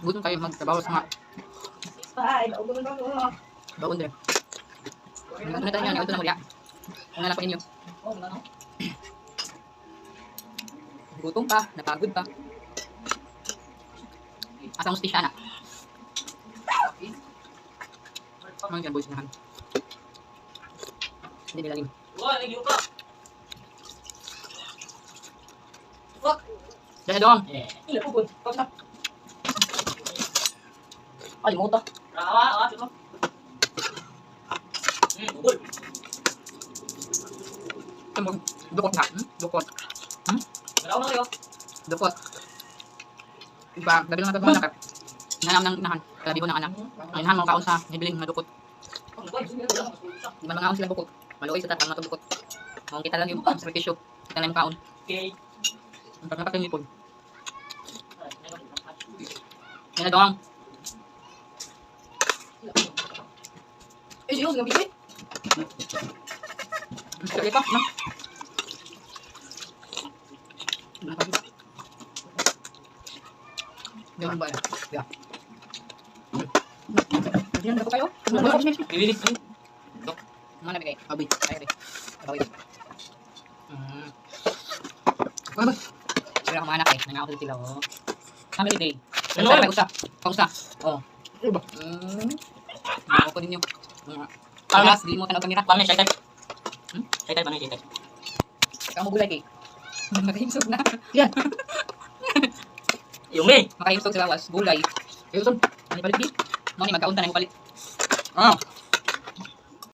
Gutom kayo magtrabaho sa mga baon din. Ano na tayo nyo? Ito na muli ha. Kung nalapain nyo. Gutom pa, napagod pa. Asang mustisya na. Ano yan boys nahan? Hindi nilalim. Dahil doon. Ay, mo to. Dukot na. Dukot. Dukot. Diba, gabi lang natin mga anak. Nanam ng inahan. Kalabiho ng anak. Ang inahan mga kaon sa nibiling na dukot. Diba mga kaon sila bukot. Maluoy sa tatang na ito bukot. Kung kita lang yung sakripisyo. Kita lang yung kaon. Ang pagkakat yung lipon. Yan na doang. Eh, siyos, gabi. Sige pa, no? Ganun ba yan? Yeah. Nandiyan na po kayo? Bibili. Dok. Mana bigay? Abi. Ay, abi. Abi. Ano ba? Wala akong anak eh. Nangakot sila, oh. Family day. Ano ba? Pausa. Oh. Ano ba? Ako ninyo. Palas, di mo tanong kamera. Paano siya type? Siya type, paano siya type? Kamu gulay kay. Makahimsog na. Yan. Yumi. Makahimsog sa lawas. Gulay. Ayun, son. Ano palit di? Mo ni magkaunta na yung palit. Ah.